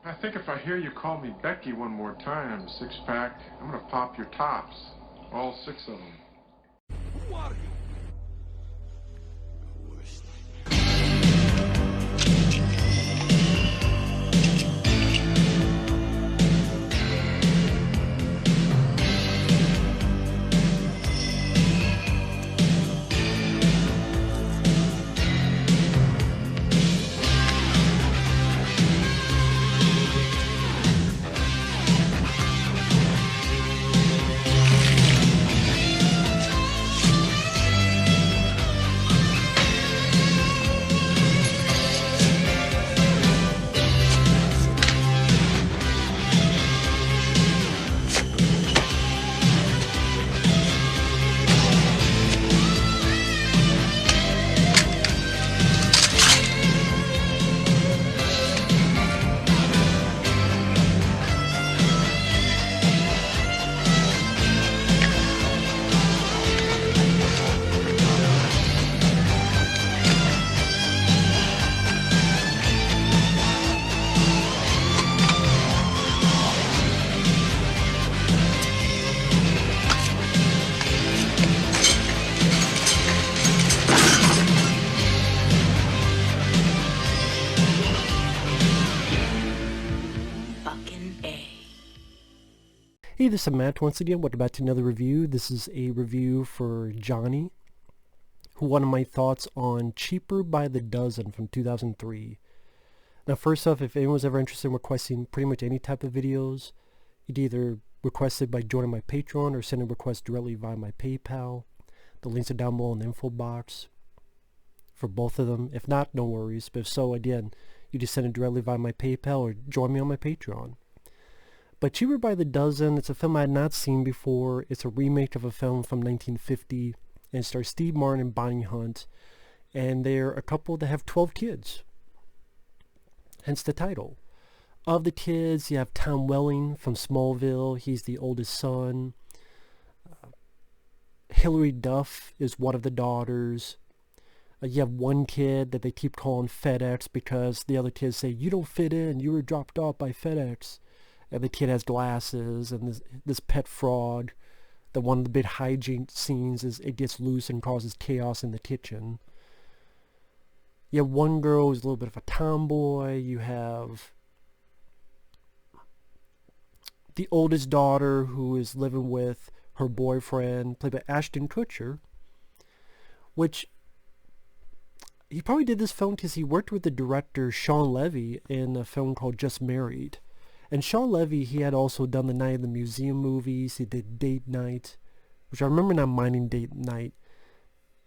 I think if I hear you call me Becky one more time, six-pack, I'm gonna pop your tops. All six of them. Who are you? Hey, this is Matt once again. Welcome back to another review. This is a review for Johnny, who wanted my thoughts on Cheaper by the Dozen from 2003. Now, first off, if anyone's ever interested in requesting pretty much any type of videos, you'd either request it by joining my Patreon or send a request directly via my PayPal. The links are down below in the info box for both of them. If not, no worries. But if so, again, you just send it directly via my PayPal or join me on my Patreon. But Cheaper by the Dozen, it's a film I had not seen before. It's a remake of a film from 1950, and it stars Steve Martin and Bonnie Hunt, and they're a couple that have 12 kids, hence the title. Of the kids, you have Tom Welling from Smallville. He's the oldest son. Hilary Duff is one of the daughters. You have one kid that they keep calling FedEx because the other kids say, "You don't fit in, you were dropped off by FedEx." And the kid has glasses, and this pet frog. That one of the big hygiene scenes is it gets loose and causes chaos in the kitchen. You have one girl who's a little bit of a tomboy. You have the oldest daughter who is living with her boyfriend, played by Ashton Kutcher, which he probably did this film because he worked with the director Shawn Levy in a film called Just Married. And Shawn Levy, he had also done the Night of the Museum movies. He did Date Night, which I remember not minding Date Night.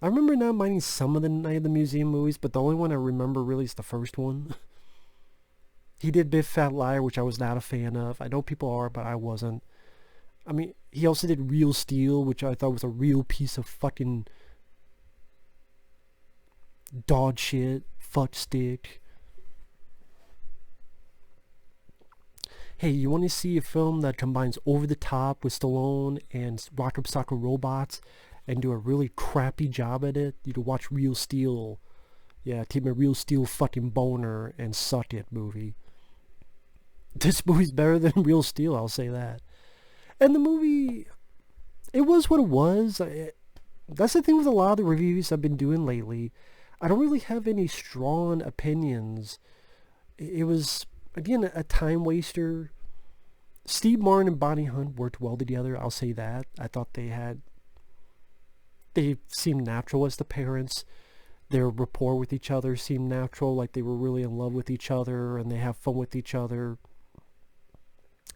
I remember not minding some of the Night of the Museum movies, but the only one I remember really is the first one. He did Big Fat Liar, which I was not a fan of. I know people are, but I wasn't. I mean, he also did Real Steel, which I thought was a real piece of fucking dog shit, fuck stick. Hey, you want to see a film that combines Over the Top with Stallone and Rock Sock Robots and do a really crappy job at it? You can watch Real Steel. Yeah, keep a Real Steel fucking boner and suck it movie. This movie's better than Real Steel, I'll say that. And the movie, it was what it was. That's the thing with a lot of the reviews I've been doing lately. I don't really have any strong opinions. It was, again, a time waster. Steve Martin and Bonnie Hunt worked well together, I'll say that. I thought they seemed natural as the parents. Their rapport with each other seemed natural, like they were really in love with each other and they have fun with each other.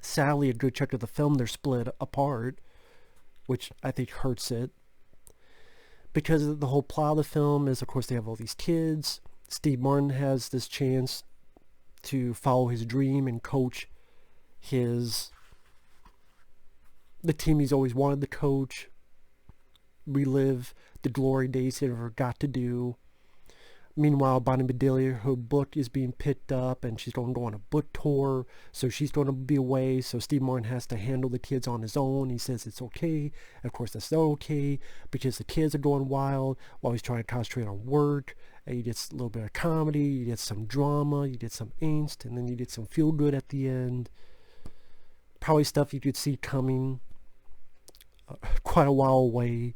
Sadly, a good chunk of the film, they're split apart, which I think hurts it. Because the whole plot of the film is, of course, they have all these kids. Steve Martin has this chance to follow his dream and coach the team he's always wanted to coach, relive the glory days he never got to do. Meanwhile, Bonnie Bedelia, her book is being picked up and she's going to go on a book tour, so she's going to be away, so Steve Martin has to handle the kids on his own. He says it's okay. Of course, that's not okay because the kids are going wild while he's trying to concentrate on work, And you get a little bit of comedy, you get some drama, you get some angst, and then you get some feel good at the end. Probably stuff you could see coming quite a while away.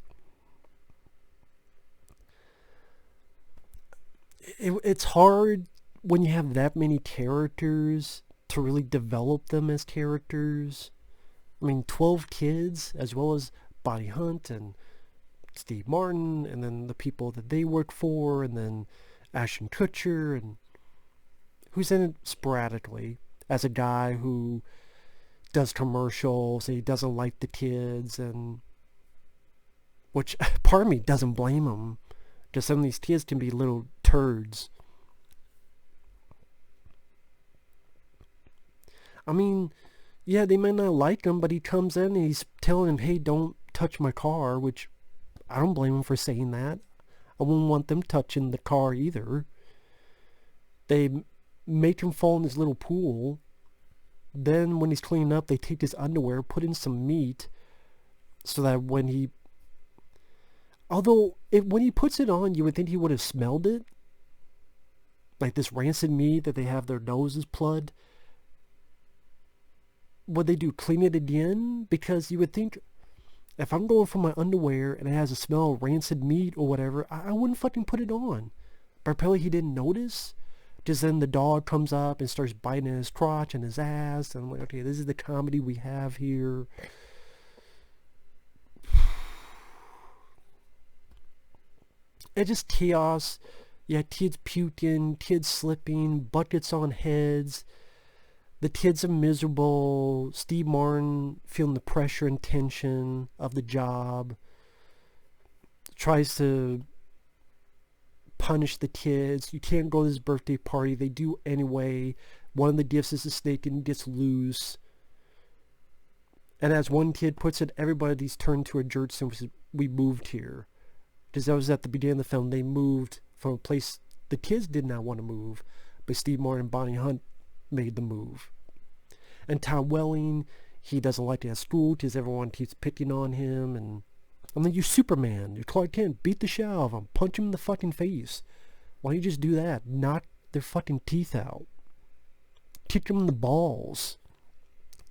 It's hard when you have that many characters to really develop them as characters. I mean, 12 kids, as well as Bonnie Hunt and Steve Martin, and then the people that they work for, and then Ashton Kutcher, and who's in it sporadically as a guy who does commercials and he doesn't like the kids, and which part of me doesn't blame him, because some of these kids can be little turds. I mean, yeah, they may not like him, but he comes in and he's telling him, hey, don't touch my car, which I don't blame him for saying that. I wouldn't want them touching the car either. They make him fall in his little pool. Then when he's cleaning up, they take his underwear, put in some meat, so that when he... Although, when he puts it on, you would think he would have smelled it. Like this rancid meat that they have their noses plugged. What they do, clean it again? Because you would think, if I'm going for my underwear and it has a smell of rancid meat or whatever, I wouldn't fucking put it on. But apparently he didn't notice. Just then the dog comes up and starts biting his crotch and his ass. And I'm like, okay, this is the comedy we have here. It's just chaos. Yeah, kids puking, kids slipping, buckets on heads. The kids are miserable. Steve Martin feeling the pressure and tension of the job. Tries to punish the kids. You can't go to this birthday party. They do anyway. One of the gifts is a snake and gets loose. And as one kid puts it, everybody's turned to a jerk since we moved here. Because that was at the beginning of the film. They moved from a place the kids did not want to move. But Steve Martin and Bonnie Hunt made the move. And Tom Welling, he doesn't like it at school because everyone keeps picking on him. And I'm like, you're Superman. You're Clark Kent. Beat the shit out of him. Punch him in the fucking face. Why don't you just do that? Knock their fucking teeth out. Kick them in the balls.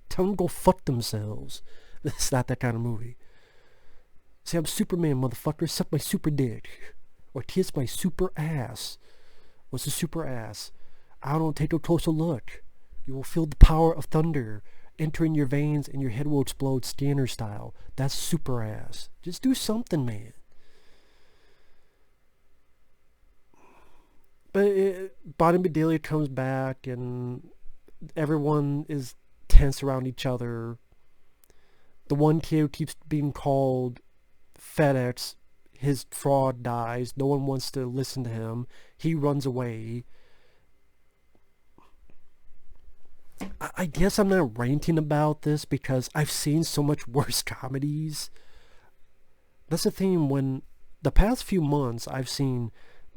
Tell them to go fuck themselves. It's not that kind of movie. Say, I'm Superman, motherfucker. Suck my super dick. Or kiss my super ass. What's a super ass? I don't take a closer look. You will feel the power of thunder entering your veins and your head will explode scanner style. That's super ass. Just do something, man. But Bonnie Bedelia comes back and everyone is tense around each other. The one kid who keeps being called FedEx, his fraud dies. No one wants to listen to him. He runs away. I guess I'm not ranting about this because I've seen so much worse comedies. That's the thing, when the past few months I've seen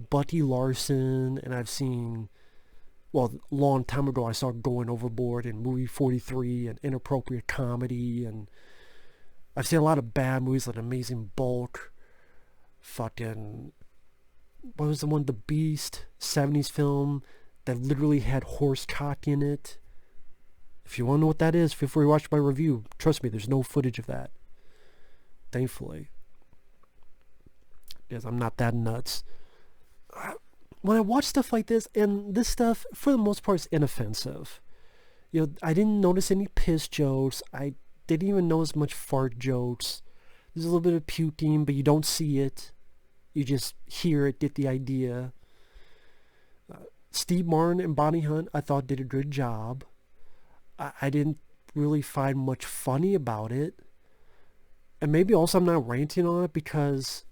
Bucky Larson and I've seen, well, a long time ago I saw Going Overboard and Movie 43 and Inappropriate Comedy, and I've seen a lot of bad movies like Amazing Bulk, fucking, what was the one, The Beast, 70s film that literally had horse cock in it. If you want to know what that is, feel free to watch my review. Trust me, there's no footage of that. Thankfully. Because I'm not that nuts. When I watch stuff like this, and this stuff, for the most part, is inoffensive. You know, I didn't notice any piss jokes. I didn't even notice much fart jokes. There's a little bit of puking, but you don't see it. You just hear it, get the idea. Steve Martin and Bonnie Hunt, I thought, did a good job. I didn't really find much funny about it. And maybe also I'm not ranting on it because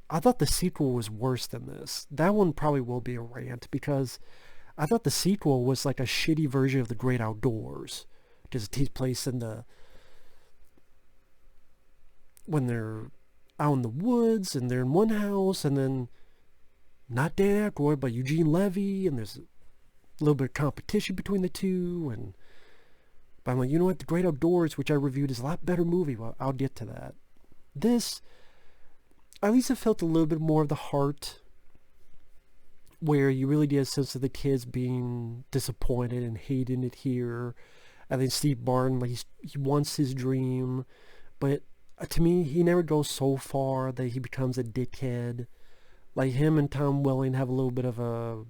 I thought the sequel was worse than this. That one probably will be a rant because I thought the sequel was like a shitty version of The Great Outdoors. Because it takes place in when they're out in the woods and they're in one house, and then not Dan Aykroyd but Eugene Levy, and there's a little bit of competition between the two, and but I'm like, you know what, The Great Outdoors, which I reviewed, is a lot better movie. Well, I'll get to that. This, at least it felt a little bit more of the heart. where you really get a sense of the kids being disappointed and hating it here. I think Steve Martin, like he wants his dream, but to me, he never goes so far that he becomes a dickhead. Like him and Tom Welling have a little bit of a,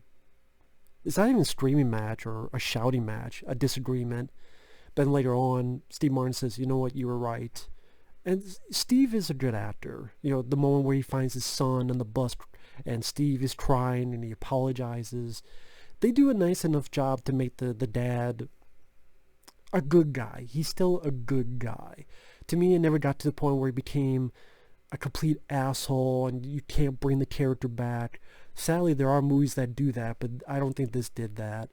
it's not even a screaming match or a shouting match, a disagreement. Then later on, Steve Martin says, you know what, you were right. And Steve is a good actor. You know, the moment where he finds his son on the bus and Steve is crying and he apologizes. They do a nice enough job to make the dad a good guy. He's still a good guy. To me, it never got to the point where he became a complete asshole and you can't bring the character back. Sadly, there are movies that do that, but I don't think this did that.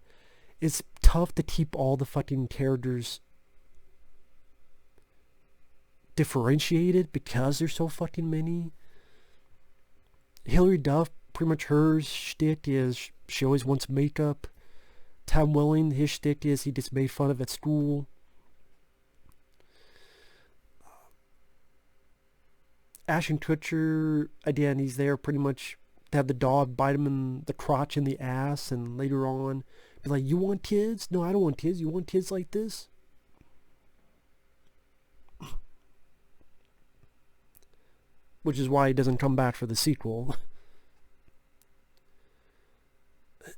It's tough to keep all the fucking characters differentiated because there's so fucking many. Hilary Duff, pretty much her shtick is she always wants makeup. Tom Welling, his shtick is he gets made fun of at school. Ashton Kutcher, again, he's there pretty much to have the dog bite him in the crotch and the ass, and later on be like, you want kids? No, I don't want kids. You want kids like this? Which is why he doesn't come back for the sequel.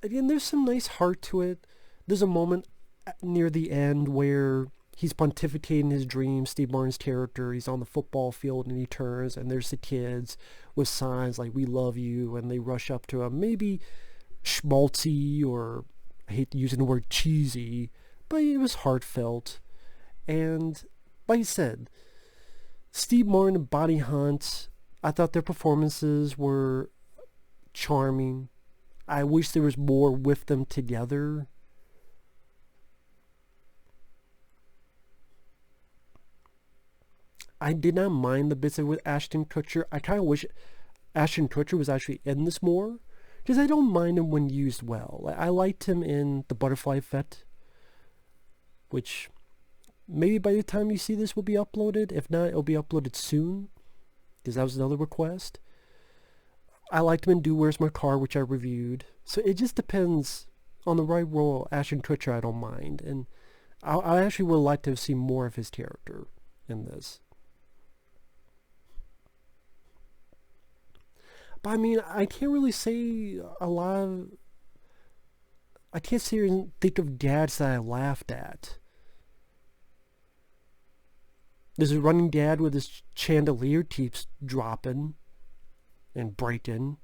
Again, there's some nice heart to it. There's a moment near the end where he's pontificating his dream. Steve Martin's character, he's on the football field and he turns and there's the kids with signs like we love you, and they rush up to him, maybe schmaltzy, or I hate using the word cheesy, but it was heartfelt. And like I said, Steve Martin and Bonnie Hunt, I thought their performances were charming. I wish there was more with them together. I did not mind the bits with Ashton Kutcher. I kind of wish Ashton Kutcher was actually in this more, because I don't mind him when used well. I liked him in The Butterfly Effect, which maybe by the time you see this will be uploaded. If not, it'll be uploaded soon, because that was another request. I liked him in Do Where's My Car, which I reviewed. So it just depends on the right role. Ashton Kutcher, I don't mind. And I actually would like to have seen more of his character in this. But I mean, I can't really say a lot of... I can't sit here and think of dads that I laughed at. There's a running dad with his chandelier keeps dropping and breaking.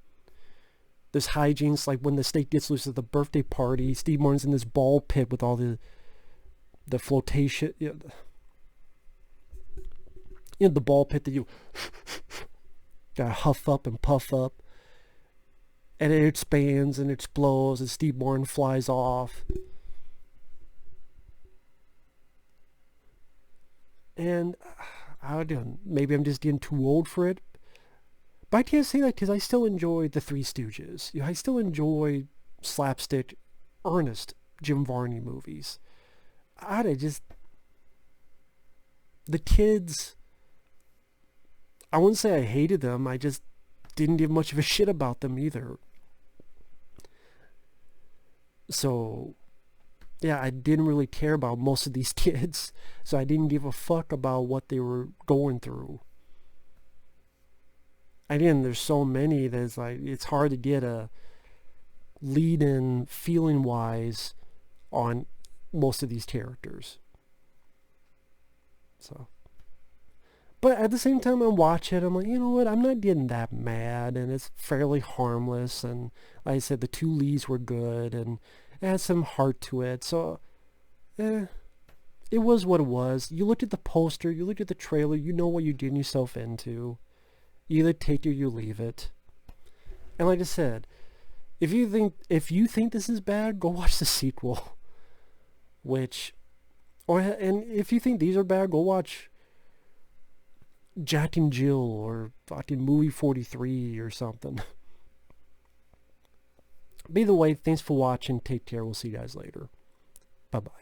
There's hijinks like when the snake gets loose at the birthday party. Steve Martin's in this ball pit with all the flotation. You know, the ball pit that you gotta huff up and puff up. And it expands and explodes and Steve Martin flies off. And I don't know, maybe I'm just getting too old for it. But I can't say that because I still enjoy the Three Stooges. You know, I still enjoy slapstick, earnest Jim Varney movies. The kids, I wouldn't say I hated them. I just didn't give much of a shit about them either. So, yeah, I didn't really care about most of these kids. So I didn't give a fuck about what they were going through. Again, there's so many that it's like, it's hard to get a lead in feeling wise on most of these characters. So, but at the same time I watch it, I'm like, you know what, I'm not getting that mad, and it's fairly harmless, and like I said, the two leads were good and it had some heart to it. So it was what it was. You looked at the poster, you looked at the trailer, you know what you're getting yourself into. You either take it or you leave it. And like I said, if you think this is bad, go watch the sequel. And if you think these are bad, go watch Jack and Jill or fucking Movie 43 or something. But either way, thanks for watching. Take care. We'll see you guys later. Bye-bye.